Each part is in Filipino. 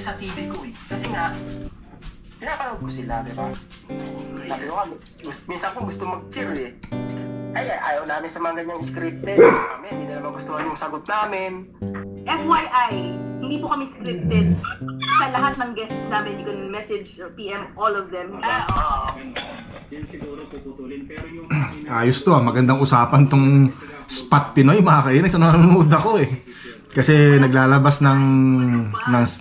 sa TV ko eh. Kasi nga, pinapanood ko sila, di ba? Sabi ko, minsan ko gusto mag-cheer eh. Ay, ayaw namin sa mga ganyang scripted. Kami, hindi na naman gustuhan yung sagot namin. FYI, hindi po kami scripted. Sa lahat ng guests namin, you can message or PM all of them. Ayos to, magandang usapan tong Spot Pinoy, mga kainis. Nanonood ako eh. Kasi naglalabas ng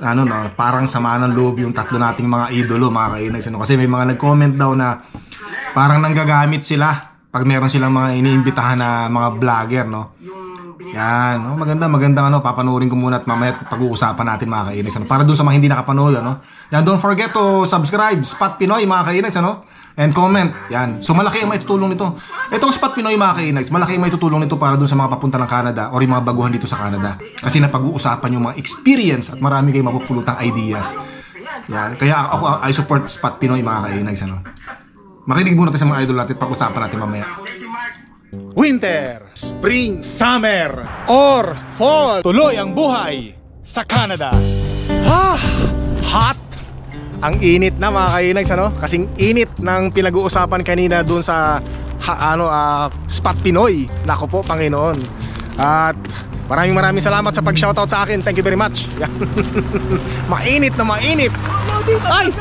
ano no, parang sama ng loob yung tatlo nating mga idolo, mga kainis. Kasi may mga nag-comment daw na parang nanggagamit sila pag meron silang mga iniimbitahan na mga vlogger, no? Yan, no? Magandang ano, papanoorin ko muna at mamaya pag-uusapan natin, mga kainis, ano? Para doon sa mga hindi nakapanood, ano? Yan, don't forget to subscribe, Spot Pinoy, mga kainis, ano? And comment, yan. So malaki ang maitutulong nito. Itong Spot Pinoy, mga kainis, malaki ang maitutulong nito para doon sa mga papunta ng Canada o yung mga baguhan dito sa Canada. Kasi napag-uusapan yung mga experience at marami kayong mapupulutang ideas. Yan, kaya ako, I support Spot Pinoy, mga kainis, ano? Makinig muna tayo sa mga idol natin, pag-usapan natin mamaya. Winter, Spring, Summer, or Fall, tuloy ang buhay sa Canada. Hot! Ang init na, mga kainags, ano? Kasing init ng pinag-uusapan kanina dun sa Spot Pinoy. Nako po, Panginoon. At maraming salamat sa pag-shoutout sa akin. Thank you very much. Mainit na mainit. Ay!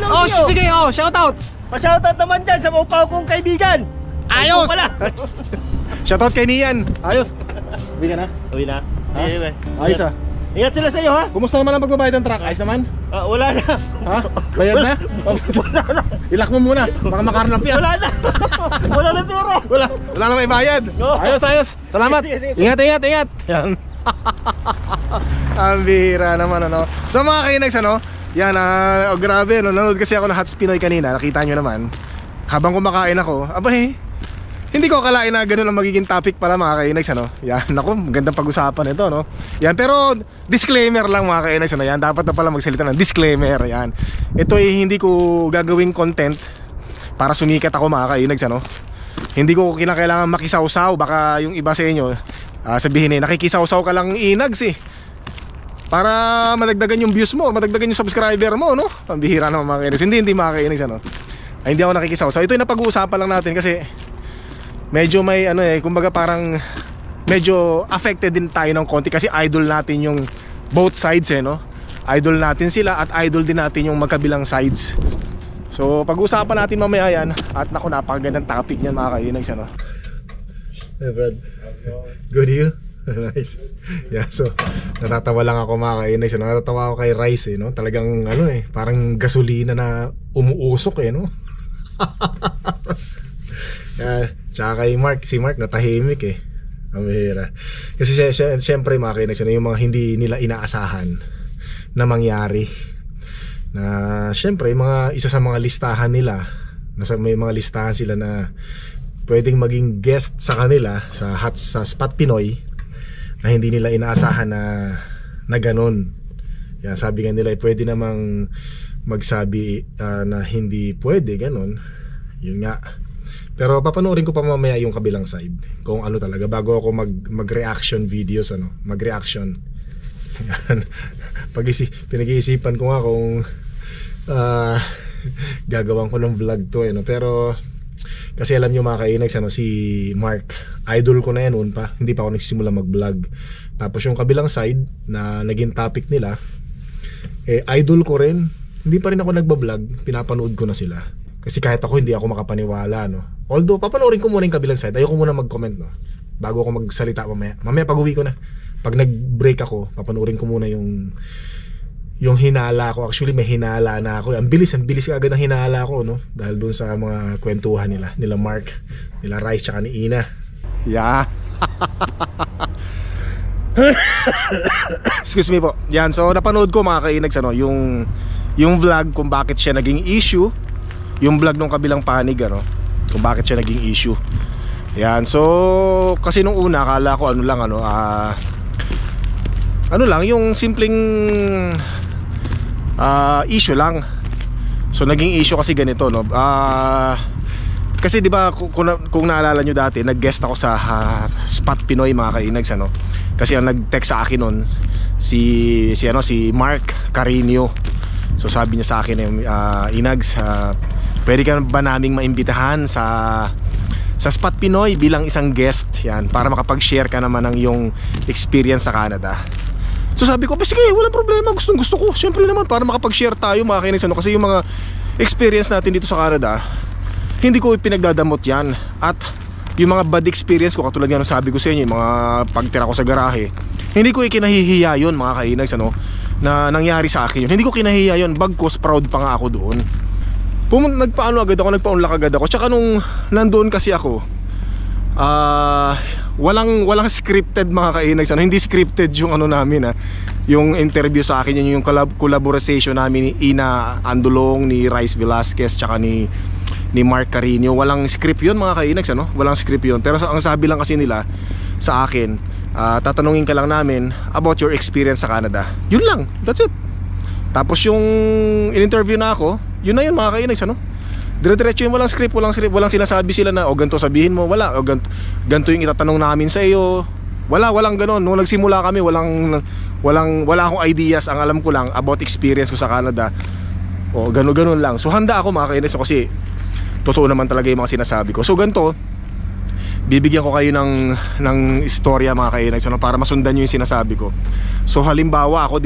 Oh, sige, oh, shoutout! Pa-shoutout naman dyan sa mga kong kaibigan. Ayos! Shoutout kay Nian. Ayos. Uwi ka na? Uwi na. Ayos ah. Ingat sila sa iyo, ha? Kumusta naman ang pagbabayad ng truck? Ayos naman? Wala na. Ha? Bayad na? Wala na. Ilak mo muna. Baka makarnap yan. Wala na. Wala na pera. Wala na may bayad. Ayos. Salamat. Sige. Ingat. Yan. Ang bihira naman, ano. So mga kainags, ano, yan, grabe, no? Nanood kasi ako ng Hot Pinoy kanina. Nakita nyo naman. Habang kumakain ako, abay, hindi ko akalain na ganun ang magiging topic pala, mga kainags, ano. Yan, ako, magandang pag-usapan ito, no. Yan, pero disclaimer lang, mga kainags, ano. Yan, dapat na pala magsalita ng disclaimer. Yan, ito ay hindi ko gagawing content para sumikat ako, mga kainags, ano. Hindi ko kinakailangan makisawsaw. Baka yung iba sa inyo sabihin nakikisawsaw ka lang, inags eh, para madagdagan yung views mo, madagdagan yung subscriber mo, no. Pambihira naman, mga kainags. Hindi mga kainags, ano. Ay, hindi ako nakikisawsaw. Ito yung napag-uusapan lang natin kasi medyo may kumbaga parang medyo affected din tayo ng konti kasi idol natin yung both sides, no. Idol natin sila at idol din natin yung magkabilang sides. So pag-usapan natin mamaya yan. At naku, napakagandang topic niyan, mga kainags, ano. Hey Brad, good you? Nice. Yeah, so natatawa lang ako, mga kainags, ano. Natatawa ako kay Rice, no. Talagang parang gasolina na umuusok, no. Yeah. Tsaka kay Mark, si Mark natahimik eh. Ang mahira. Kasi syempre, mga kainags, yung mga hindi nila inaasahan na mangyari. Na syempre, isa sa mga listahan nila, may mga listahan sila na pwedeng maging guest sa kanila sa Spot Pinoy na hindi nila inaasahan na ganun. Yan, sabi nga nila, pwede namang magsabi na hindi pwede, ganun. Yun nga. Pero papanoorin ko pa mamaya yung kabilang side kung ano talaga bago ako mag-reaction videos, ano, mag-reaction. Pinag-iisipan ko nga kung gagawan ko ng vlog to, no? Pero kasi alam nyo, mga kainags, ano, si Mark, idol ko na yan noon pa, hindi pa ako nagsisimula mag-vlog. Tapos yung kabilang side na naging topic nila, idol ko rin, hindi pa rin ako nagbablog, pinapanood ko na sila. Kasi kahit ako, hindi ako makapaniwala, no. Although papanoorin ko muna yung kabilang side, ayoko muna mag-comment, no, bago ako magsalita mamaya. Mamaya pag uwi ko na, pag nag-break ako, papanoorin ko muna yung hinala ko. Actually may hinala na ako. Ang bilis agad ng hinala ko, no, dahil dun sa mga kwentuhan nila Mark, nila Rice, tsaka ni Ina. Yeah. Excuse me po. Yan, so napanood ko, mga kainags, ano, yung vlog kung bakit siya naging issue. Yung vlog nung kabilang panig, ano, kung bakit siya naging issue. Yan, so kasi nung una akala ko ano lang, yung simpleng issue lang. So naging issue kasi ganito, no. Kasi di ba kung naalala nyo dati, nag-guest ako sa Spot Pinoy mga kainags, ano? Kasi ang nag-text sa akin nun si Mark Carino. So sabi niya sa akin, Inags, pwede ka ba naming maimbitahan sa Spot Pinoy bilang isang guest, yan, para makapag-share ka naman ng yung experience sa Canada. So sabi ko, sige, walang problema, gusto ko. Siyempre naman, para makapag-share tayo mga kainags, ano? Kasi yung mga experience natin dito sa Canada, hindi ko ipinagdadamot yan. At yung mga bad experience ko, katulad nga sabi ko sa inyo, yung mga pagtira ko sa garahe, hindi ko ikinahihiya yun mga kainags, ano, na nangyari sa akin yun. Hindi ko kinahihiya yun, bagkos proud pa nga ako doon. Nagpa-unlock agad ako. Tsaka nung nandoon kasi ako, walang scripted mga kainags, ano. Hindi scripted yung ano namin, yung interview sa akin, yung collaboration namin ni Ina Andulong, ni Rice Velasquez, tsaka ni Mark Carino. Walang script yun mga kainags, ano? Walang script yun. Pero ang sabi lang kasi nila sa akin, tatanungin ka lang namin about your experience sa Canada. Yun lang, that's it. Tapos yung in-interview na ako, yun na yun mga kainags, ano? Dire-diretso yung walang script, walang sinasabi sila na ganito sabihin mo, wala, o ganito yung itatanong namin sa iyo. Walang ganon. Nung nagsimula kami, wala akong ideas. Ang alam ko lang about experience ko sa Canada, o ganon lang. So handa ako mga kainags, kasi totoo naman talaga yung mga sinasabi ko. So ganito, bibigyan ko kayo ng istorya mga kainags, ano, para masundan nyo yung sinasabi ko. So halimbawa ako,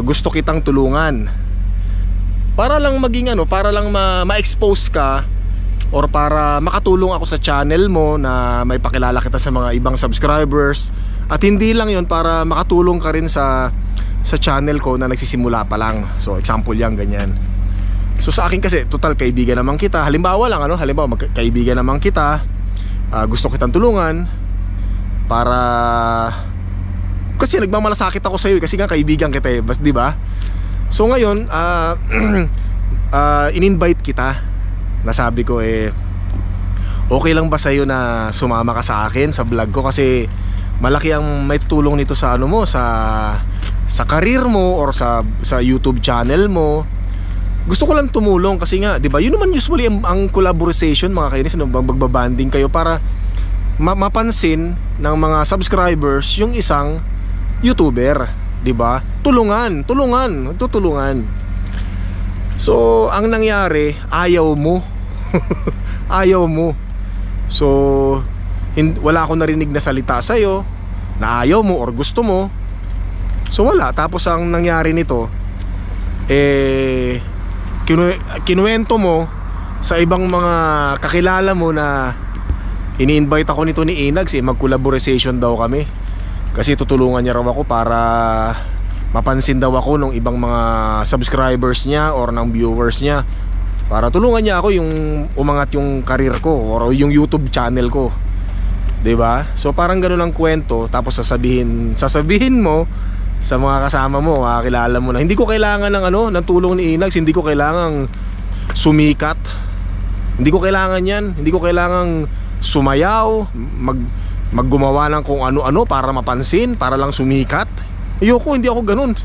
gusto kitang tulungan para lang maging ano, para lang ma-expose ka, or para makatulong ako sa channel mo na may pakilala kita sa mga ibang subscribers. At hindi lang yon, para makatulong ka rin sa channel ko na nagsisimula pa lang. So example yan, ganyan. So sa akin kasi, total kaibigan naman kita. Halimbawa kaibigan naman kita, gusto kitang tulungan para, kasi nagmamalasakit ako sa iyo kasi nga kaibigan kita eh, di ba? So ngayon, in-invite kita. Nasabi ko okay lang ba sa iyo na sumama ka sa akin sa vlog ko, kasi malaki ang may tutulong nito sa ano mo, sa career mo or sa YouTube channel mo. Gusto ko lang tumulong kasi nga, 'di ba? Yun naman usually ang collaboration mga kainis, ano, magbabanding kayo para mapansin ng mga subscribers yung isang YouTuber, 'di ba? Tulungan. So, ang nangyari, ayaw mo. Ayaw mo. So, wala akong narinig na salita sa iyo na ayaw mo or gusto mo. So wala. Tapos ang nangyari nito, kinuwento mo sa ibang mga kakilala mo na ini-invite ako nito ni Inags, mag-collaboration daw kami. Kasi tutulungan niya raw ako para mapansin daw ako ng ibang mga subscribers niya or ng viewers niya, para tulungan niya ako yung umangat yung career ko or yung YouTube channel ko, 'di ba? So parang ganoon ang kwento. Tapos sasabihin mo sa mga kasama mo, kilala mo na hindi ko kailangan ng tulong ni Inags, hindi ko kailangang sumikat, hindi ko kailangan yan, hindi ko kailangang sumayaw, maggumawa ng kung ano-ano para mapansin, para lang sumikat. Ayoko, hindi ako ganun.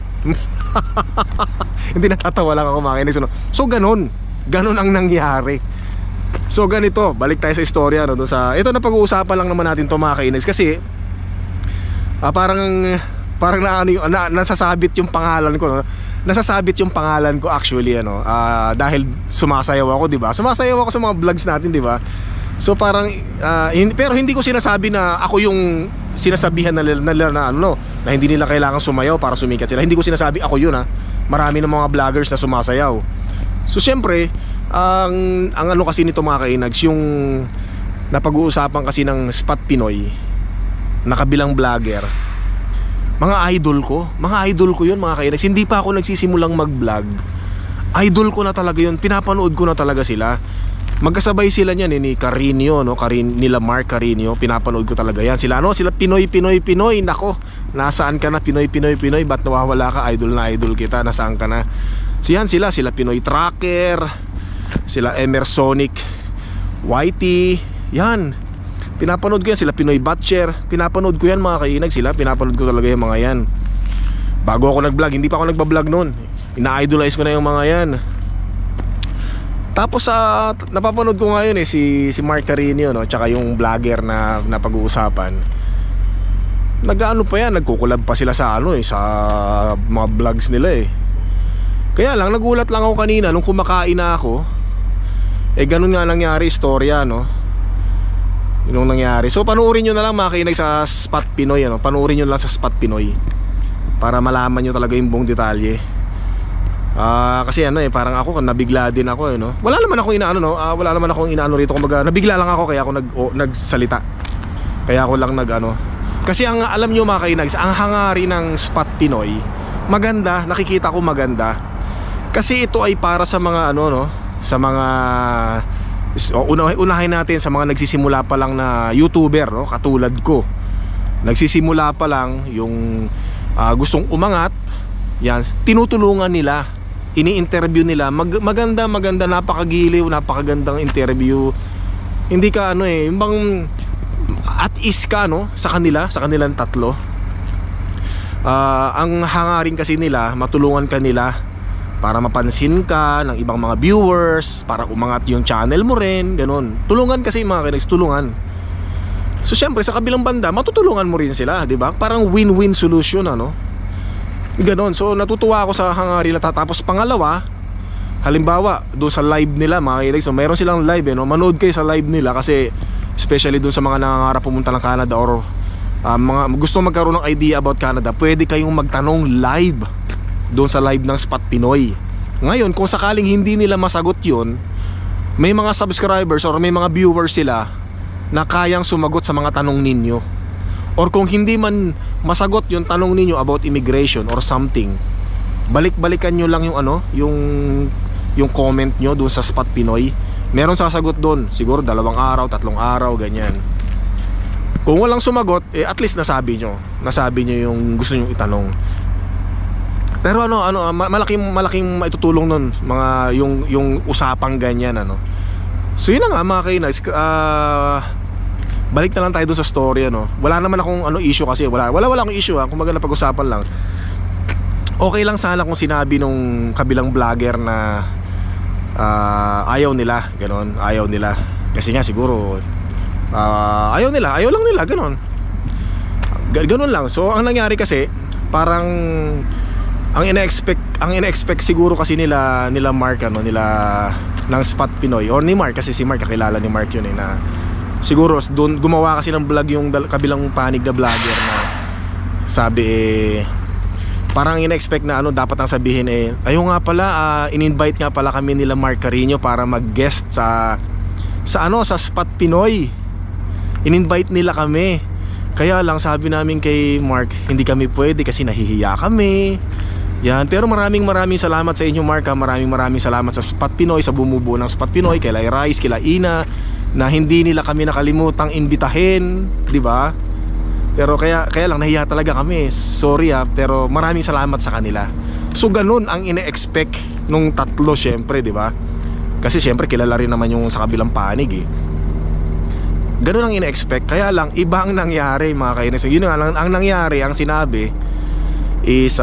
Hindi, natatawa lang ako mga kainis. So ganun ang nangyari. So ganito, balik tayo sa istorya, no? Ito na pag-uusapan lang naman natin to mga kainis, kasi parang nasasabit yung pangalan ko, no? Nasasabit yung pangalan ko actually, dahil sumasayaw ako, 'di ba? Sumasayaw ako sa mga vlogs natin, 'di ba? So parang pero hindi ko sinasabi na ako yung sinasabihan na hindi nila kailangan sumayaw para sumikat sila. Hindi ko sinasabi ako yun, Marami ng mga vloggers na sumasayaw. So syempre, ang kasi nito mga kainags, yung napag-uusapan kasi ng Spot Pinoy na kabilang vlogger, mga idol ko yun mga kainags. Hindi pa ako nagsisimulang mag-vlog, idol ko na talaga yun, pinapanood ko na talaga sila. Magkasabay sila niyan ni Carino, nila Mark Carino, pinapanood ko talaga yan. Sila Pinoy, nako, nasaan ka na Pinoy, ba't nawawala ka? Idol na idol kita, nasaan ka na? So yan sila Pinoy Tracker, sila Emersonic YT, yan, pinapanood ko yan. Sila Pinoy Butcher, pinapanood ko yan mga kainag. Pinapanood ko talaga yung mga yan. Bago ako nag-vlog, hindi pa ako nagbablog noon, ina-idolize ko na yung mga yan. Tapos napapanood ko ngayon si Mark Carino, no, tsaka yung vlogger na pag-uusapan. Nag-ano pa yan, nagkukulab pa sila sa sa mga vlogs nila eh. Kaya lang nagulat lang ako kanina nung kumakain na ako. Ganun nga nangyari istorya, no. Yung nangyari. So panoorin nyo na lang mga kainig sa Spot Pinoy, ano. Panoorin nyo lang sa Spot Pinoy para malaman nyo talaga yung buong detalye. Kasi parang ako nabigla din ako, no. Wala naman akong inaano, no. Wala naman akong inaano rito, kumbaga nabigla lang ako kaya ako nagsalita. Kaya ako lang kasi ang alam nyo mga kainags, ang hangarin ng Spot Pinoy maganda, nakikita ko maganda. Kasi ito ay para sa mga sa mga unahin natin sa mga nagsisimula pa lang na YouTuber, no, katulad ko. Nagsisimula pa lang yung gustong umangat. Yan, tinutulungan nila, ini-interview nila. Maganda, napakagiliw, napakagandang interview. Hindi ka yung bang at ease ka, no, sa kanilang tatlo. Ang hangarin kasi nila, matulungan ka nila para mapansin ka ng ibang mga viewers, para umangat yung channel mo rin, ganun. Tulungan kasi mga kinags, tulungan. So syempre sa kabilang banda, matutulungan mo rin sila, di ba? Parang win-win solution, ganon. So natutuwa ako sa hangarin nila. Tapos pangalawa, halimbawa doon sa live nila mga kinags, so meron silang live, no? Manood kayo sa live nila kasi especially doon sa mga nangangarap pumunta ng Canada or mga gusto magkaroon ng idea about Canada, pwede kayong magtanong live doon sa live ng Spot Pinoy. Ngayon kung sakaling hindi nila masagot yun, may mga subscribers or may mga viewers sila na kayang sumagot sa mga tanong ninyo. Or kung hindi man masagot yung tanong ninyo about immigration or something, balik-balikan nyo lang yung comment nyo doon sa Spot Pinoy. Meron sasagot doon, siguro 2 araw, 3 araw, ganyan. Kung walang sumagot, at least nasabi nyo yung gusto nyo itanong. Pero malaking maitutulong nun mga yung usapang ganyan, So yun na nga mga kainas. Balik na lang tayo doon sa story, Wala naman akong issue kasi wala akong issue, kumbaga napag-usapan lang. Okay lang sana kung sinabi nung kabilang vlogger na ayaw nila, ganon. Ayaw nila kasi nga siguro ayaw lang nila, ganon. Ganon lang. So ang nangyari kasi parang ang ina-expect siguro kasi nila Mark, nila ng Spot Pinoy or ni Mark, kasi si Mark kakilala ni Mark yun na siguro doon gumawa kasi ng vlog yung kabilang panig na vlogger na sabi parang ina-expect na dapat ang sabihin ayaw nga pala, in-invite nga pala kami nila Mark Carino para mag-guest sa Spot Pinoy. In-invite nila kami. Kaya lang sabi namin kay Mark, hindi kami pwede kasi nahihiya kami. Yan, pero maraming salamat sa inyo Mark, maraming salamat sa Spot Pinoy, sa bumubuo ng Spot Pinoy, kay Rice, kila Ina, na hindi nila kami nakalimutang imbitahin, di ba? Pero kaya lang nahiya talaga kami. Sorry pero maraming salamat sa kanila. So ganun ang ine-expect nung tatlo syempre, di ba? Kasi syempre kilala rin naman yung sa kabilang panig Ganun ang ine-expect. Kaya lang iba ang nangyari mga kainis. Yun nga lang ang nangyari, ang sinabi is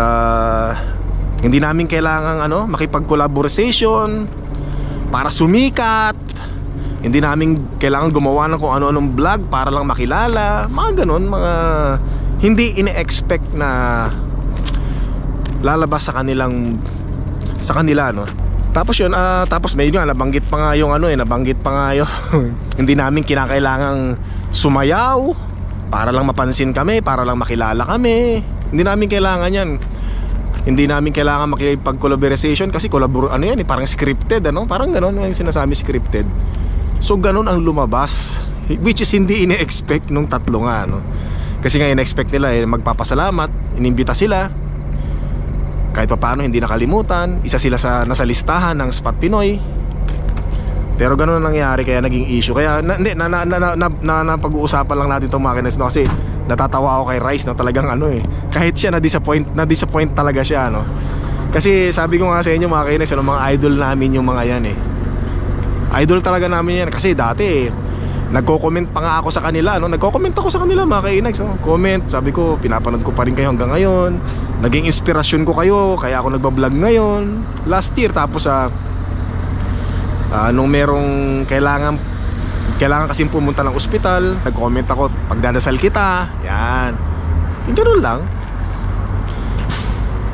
hindi namin kailangan makipag-collaboration para sumikat. Hindi namin kailangan gumawa ng kung ano-anong vlog para lang makilala. Mga ganun, mga hindi ine-expect na lalabas sa kanila, Tapos yun, tapos may nabanggit pa nga yung hindi namin kinakailangang sumayaw para lang mapansin kami, para lang makilala kami. Hindi namin kailangan yan. Hindi namin kailangan makipag-collaboration kasi parang scripted, parang ganun yung sinasabi, scripted. So ganun ang lumabas, which is hindi ine-expect nung tatlo nga, Kasi nga ine-expect nila magpapasalamat, inimbita sila. Kahit pa paano hindi nakalimutan, isa sila nasa listahan ng Spot Pinoy. Pero ganun ang nangyari, kaya naging issue. Kaya napag-uusapan lang natin itong makinas, kasi natatawa ako kay Rice, talagang kahit siya na-disappoint talaga siya, Kasi sabi ko nga sa inyo mga kinas, mga idol namin yung mga yan Idol talaga namin yan. Kasi dati nagko-comment pa nga ako sa kanila, Nagko-comment ako sa kanila mga kainags, Comment, sabi ko, pinapanood ko pa rin kayo hanggang ngayon. Naging inspirasyon ko kayo, kaya ako nagbablog ngayon. Last year, tapos Nung merong kailangan kasing pumunta ng ospital, nag-comment ako, pagdadasal kita. Yan. Yung ganun lang.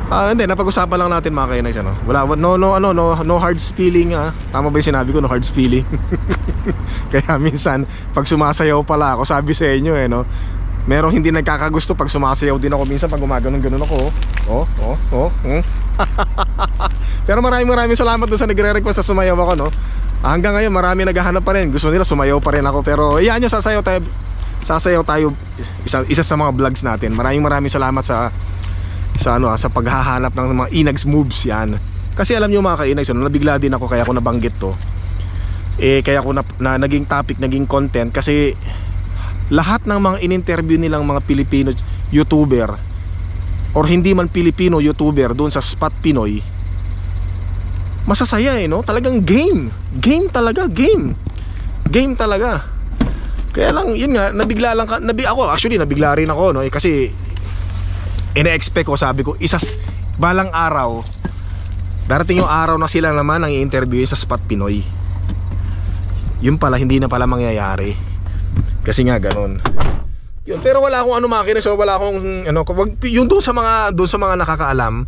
Hindi, napag-usapan lang natin mga kainags, ano. No hard feeling, Tama ba yung sinabi ko, no hard feeling? Kaya minsan, pag sumasayaw pala ako, sabi sa inyo no, merong hindi nagkakagusto pag sumasayaw din ako minsan pag gumaganon-ganon ako. Pero maraming salamat doon sa nagre-request na sumayaw ako, no. Hanggang ngayon marami naghahanap pa rin. Gusto nila sumayaw pa rin ako. Pero iyan nyo, sasayaw tayo isa sa mga vlogs natin. Maraming salamat sa paghahanap ng mga Inags moves yan. Kasi alam nyo mga ka-Inags, nabigla din ako kaya ako nabanggit to. Kaya ako na naging topic, naging content. Kasi lahat ng mga in-interview nilang mga Pilipino YouTuber or hindi man Pilipino YouTuber doon sa Spot Pinoy, masasaya no? Talagang game talaga. Kaya lang, yun nga, nabigla rin ako, no? Kasi ine-expect ko, sabi ko, balang araw, darating yung araw na sila naman ang i-interview sa Spot Pinoy. Yun pala, hindi na pala mangyayari. Kasi nga, ganun. Yun, pero wala akong makinig, so wala akong, yung doon sa mga nakakaalam,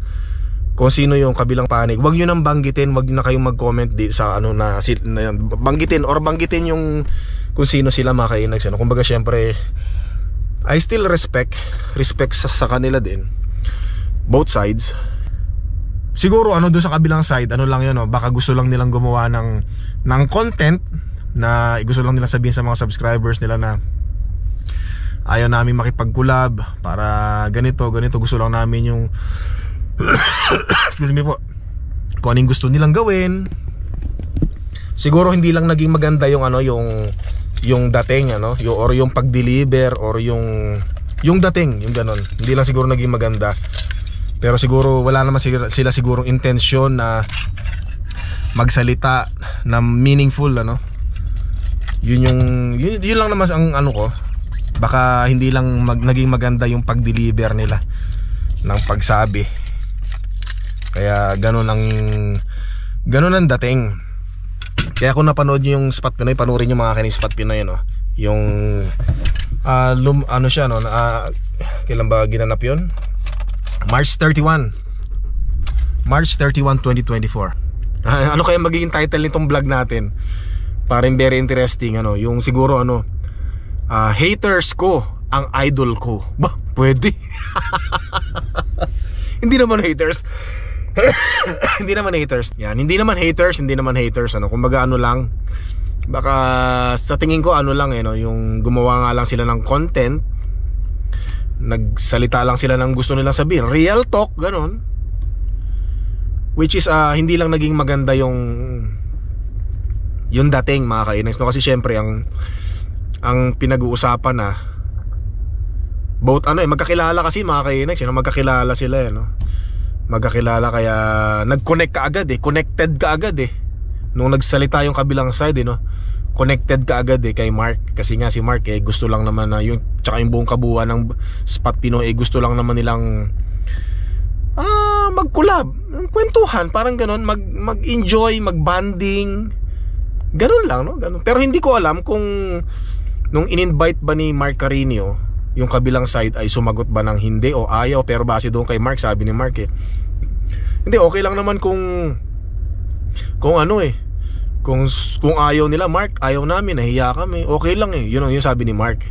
kung sino yung kabilang panig, wag nyo nang banggitin, wag nyo na kayong mag-comment sa banggitin yung kung sino sila mga kainags, kumbaga syempre I still respect sa kanila din, both sides. Siguro doon sa kabilang side, lang yun, baka gusto lang nilang gumawa ng content na gusto lang nilang sabihin sa mga subscribers nila na ayaw namin makipag-collab para ganito, gusto lang namin yung excuse me po, kung anong gusto nilang gawin. Siguro hindi lang naging maganda yung dating, or yung pag-deliver, or yung dating, yung ganon. Hindi lang siguro naging maganda. Pero siguro wala naman sila siguro intensyon na magsalita na meaningful, Yun lang naman ang ko. Baka hindi lang naging maganda yung pag-deliver nila ng pagsabi. Kaya ganun ang dating. Kaya kung napanood nyo yung Spot Pinoy, panoorin nyo mga kaning Spot Pinoy, yung kailan ba ginanap yun? March 31, 2024. Ano kaya magiging title nitong vlog natin? Parang very interesting, yung siguro haters ko ang idol ko. Ba, pwede. Hindi naman haters. Hindi naman haters. Kumbaga lang, baka sa tingin ko yung gumawa nga lang sila ng content, nagsalita lang sila ng gusto nilang sabihin, real talk, ganon. Which is hindi lang naging maganda yung dating mga kainags, kasi syempre ang pinag-uusapan both magkakilala kasi mga kainags, magkakilala sila magkakilala, kaya nag-connect ka agad connected ka agad nung nagsalita yung kabilang side connected ka agad kay Mark. Kasi nga si Mark gusto lang naman yung tsaka yung buong kabuuan ng Spot Pinoy gusto lang naman nilang mag-collab, kwentuhan, parang ganon, mag-enjoy, mag-banding, ganon lang, ganon. Pero hindi ko alam kung nung in-invite ba ni Mark Carino, yung kabilang side ay sumagot ba ng hindi o ayaw. Pero base doon kay Mark, sabi ni Mark hindi, okay lang naman kung kung ayaw nila, Mark, ayaw namin, nahiya kami, okay lang yun yung sabi ni Mark.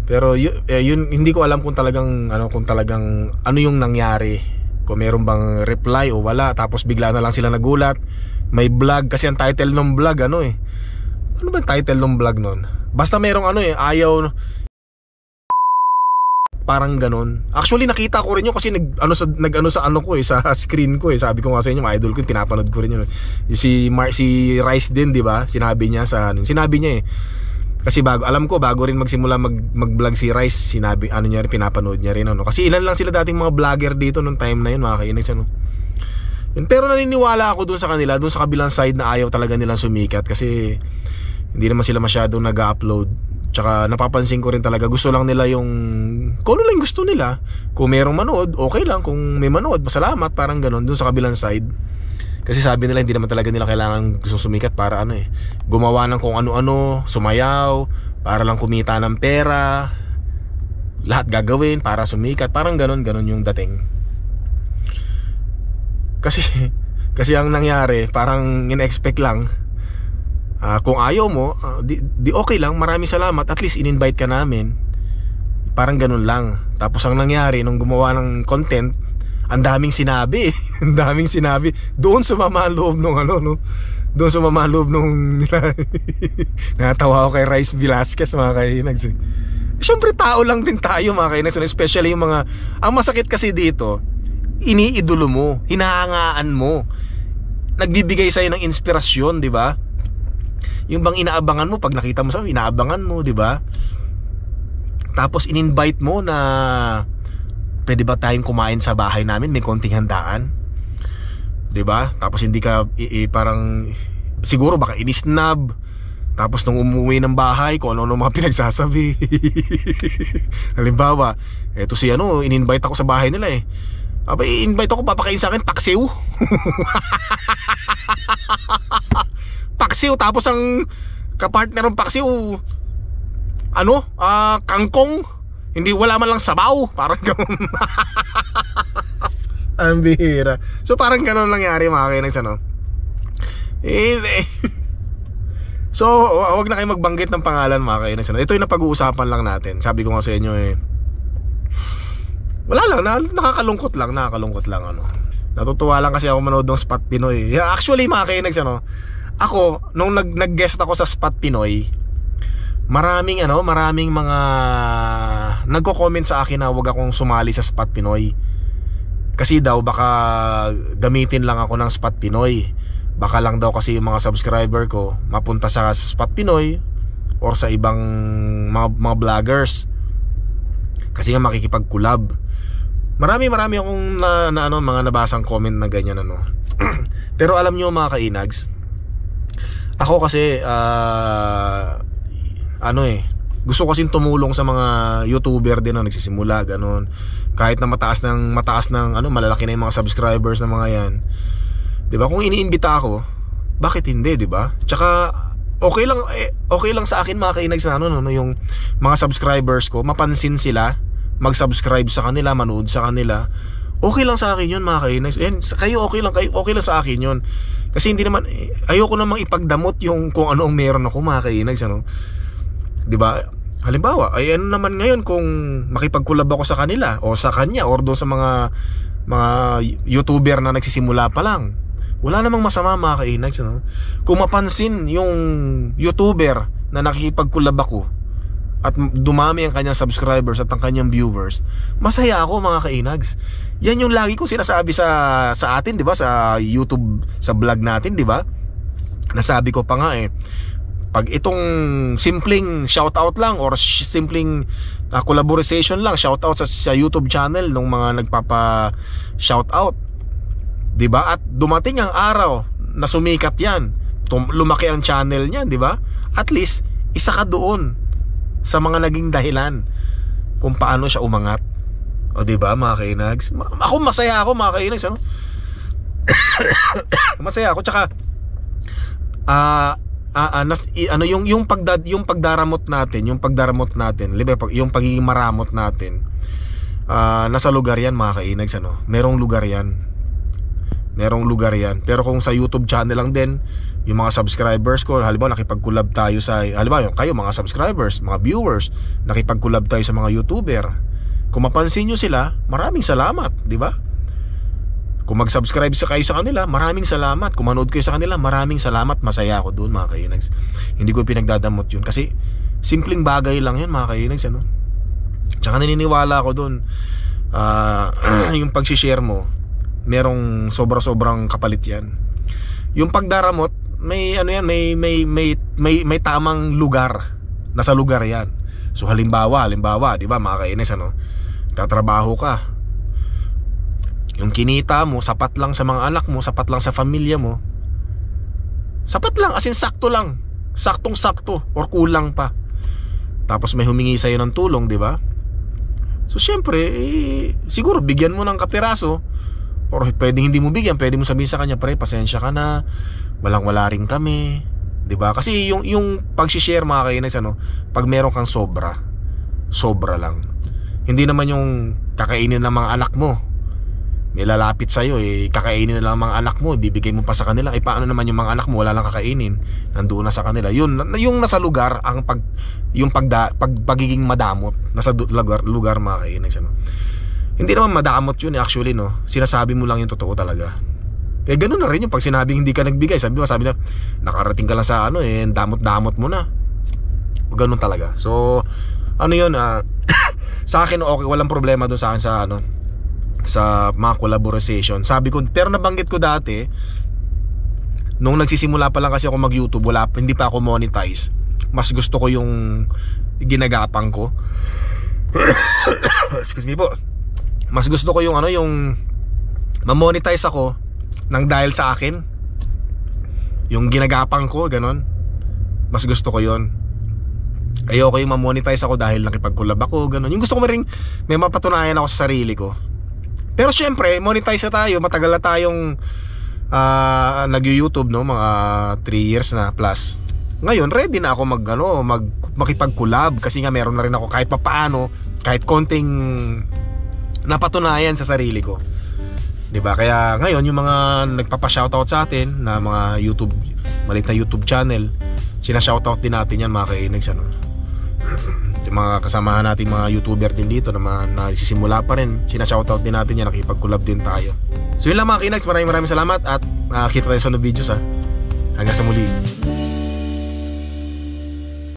Pero yun hindi ko alam kung talagang ano yung nangyari, kung meron bang reply o wala. Tapos bigla na lang sila nagulat, may vlog kasi ang title ng vlog ano ba title ng vlog nun? Basta merong ayaw, parang ganon. Actually nakita ko rin yun kasi sa screen ko sabi ko nga sa inyo, mga idol ko, pinapanood ko rin yun. Si Rice din, di ba? Sinabi niya kasi bago rin magsimula mag-vlog si Rice, sinabi niya rin, pinapanood niya rin kasi ilan lang sila dating mga vlogger dito nung time na yun, mga kainags Pero naniniwala ako dun sa kanila, dun sa kabilang side, na ayaw talaga nilang sumikat kasi hindi naman sila masyadong nag-upload. Tsaka napapansin ko rin talaga, gusto lang nila yung kung ano lang gusto nila. Kung merong manood, okay lang. Kung may manood, masalamat, parang ganon dun sa kabilang side. Kasi sabi nila hindi naman talaga nila kailangan gusto sumikat para gumawa ng kung ano-ano, sumayaw para lang kumita ng pera, lahat gagawin para sumikat. Parang ganon yung dating. Kasi ang nangyari, parang in-expect lang, kung ayaw mo, di okay lang, maraming salamat, at least in-invite ka namin. Parang ganun lang. Tapos ang nangyari nung gumawa ng content, ang daming sinabi. Ang daming sinabi. Doon sumama ang loob nung Doon sumama ang loob nung natawa ako kay Rice Velasquez, mga kainags. Siyempre tao lang din tayo, mga kainags. Especially yung mga, ang masakit kasi dito, iniidolo mo, hinahangaan mo, nagbibigay sa'yo ng inspirasyon, di ba? Yung bang inaabangan mo, pag nakita mo sa'yo, inaabangan mo, di ba? Tapos in-invite mo na pwede ba tayong kumain sa bahay namin, may konting handaan, 'di ba? Tapos hindi ka parang siguro baka inisnab. Tapos nung umuwi ng bahay, kung ano mga pinagsasabi. Halimbawa, eto si in-invite ako sa bahay nila Abay, invite ako, papakain sa akin paksiw. Paksiw, tapos ang kapartner ng paksiw kangkong, hindi, wala man lang sabaw, parang gano'n. Ang bihira. So parang gano'n nangyari, mga kainags, So huwag na kayo magbanggit ng pangalan, mga kainags. Ito yung napag-uusapan lang natin. Sabi ko nga sa inyo wala lang, nakakalungkot lang Natutuwa lang kasi ako manood ng Spot Pinoy. Actually, mga kainags, ako nung nag-guest ako sa Spot Pinoy, maraming mga nagko-comment sa akin na wag akong sumali sa Spot Pinoy. Kasi daw baka gamitin lang ako ng Spot Pinoy. Baka lang daw kasi yung mga subscriber ko mapunta sa Spot Pinoy or sa ibang mga vloggers. Kasi nga makikipag-collab. Marami akong mga nabasang comment na ganyan Pero alam niyo, mga kainags, ako kasi gusto ko kasing tumulong sa mga YouTuber din na nagsisimula, ganun. Kahit na mataas ng malalaki na yung mga subscribers ng mga yan. 'Di ba? Kung iniimbita ako, bakit hindi, 'di ba? Tsaka okay lang sa akin, mga kainags, yung mga subscribers ko, mapansin sila, mag-subscribe sa kanila, manood sa kanila. Okay lang sa akin 'yun, mga kainags. Kayo okay lang sa akin 'yun. Kasi hindi naman ayoko namang ipagdamot yung kung ano ang meron ako, mga kainags, 'di ba? Halimbawa, naman ngayon kung makipag-collab ako sa kanila o sa kanya or doon sa mga YouTuber na nagsisimula pa lang, wala namang masama, mga kainags, Kung mapansin yung YouTuber na nakikipag-collab ako at dumami ang kanyang subscribers at ang kanyang viewers, masaya ako, mga kainags. Yan yung lagi ko sinasabi sa atin, 'di ba? Sa YouTube, sa vlog natin, 'di ba? Nasabi ko pa nga pag itong simpleng shoutout lang or simpleng collaboration lang, shoutout sa YouTube channel ng mga nagpapa shoutout, 'di ba? At dumating ang araw na sumikat 'yan, lumaki ang channel niyan, 'di ba? At least isa ka doon sa mga naging dahilan kung paano siya umangat. O, 'di ba, mga kainags? Masaya ako, mga kainags, masaya ako. Tsaka yung pagdaramot natin, yung pagiging maramot natin, nasa lugar yan, mga kainags, merong lugar yan. Pero kung sa YouTube channel lang din, yung mga subscribers ko, halimbawa nakipag-collab tayo halimbawa kayo, mga subscribers, mga viewers, nakipag-collab tayo sa mga YouTuber, kung mapansin nyo sila, maraming salamat, di ba? Kung mag-subscribe kayo sa kanila, maraming salamat. Kung manood kayo sa kanila, maraming salamat. Masaya ako doon, mga kainags. Hindi ko pinagdadamot yun, kasi simpleng bagay lang yun, mga kainags, Tsaka naniniwala ako doon, yung pag-share mo, merong sobrang kapalit yan. Yung pagdaramot, may tamang lugar. Nasa lugar yan. So halimbawa, di ba, mga kainags, tatrabaho ka, yung kinita mo, sapat lang sa mga anak mo, sapat lang sa pamilya mo. Sapat lang, as in sakto lang. Saktong-sakto, or kulang pa. Tapos may humingi sa'yo ng tulong, di ba? So syempre, siguro bigyan mo ng kapiraso, Or pwedeng hindi mo bigyan, pwede mo sabihin sa kanya, pre, pasensya ka na, walang-wala rin kami, 'di ba? Kasi yung pag-share mga kainags, ano, pag meron kang sobra lang. Hindi naman yung kakainin ng mga anak mo. May lalapit sa'yo, kakainin na lang mga anak mo, bibigay mo pa sa kanila. Paano naman yung mga anak mo, wala lang kakainin, nandoon na sa kanila. Yung nasa lugar, pagiging madamot, nasa lugar mga kainags, ano. Hindi naman madamot yun actually, no. Sinasabi mo lang yung totoo talaga. Ganun na rin yung pag sinabing hindi ka nagbigay. Sabi na, nakarating ka lang sa damot-damot mo na. Ganun talaga. So, ano yun, sa akin okay, walang problema doon sa akin sa mga collaboration. Sabi ko, pero nabanggit ko dati, nung nagsisimula pa lang kasi ako mag-YouTube, hindi pa ako monetize. Mas gusto ko yung ginagapang ko. Excuse me po. Mas gusto ko yung ma-monetize ako nang dahil sa akin. Yung ginagapang ko, ganon. Mas gusto ko yon. Ayoko yung ma-monetize ako dahil nakipag-collab ako, ganon. Yung gusto ko may mapatunayan ako sa sarili ko. Pero syempre, monetize na tayo. Matagal na tayong nag-YouTube, no? Mga 3 years na plus. Ngayon, ready na ako makipag-collab. Kasi nga meron na rin ako kahit papaano, kahit konting napatunayan sa sarili ko, 'di ba? Kaya ngayon yung mga nagpapa-shoutout sa atin na mga maliit na YouTube channel, sina-shoutout din natin yan mga kainags, ano. Yung mga kasamahan natin mga YouTuber din dito na nagsisimula pa rin, sina-shoutout din natin yan, nakipag-collab din tayo. So yun lang mga kainags, maraming salamat at kita tayo sa video, hanggang sa muli.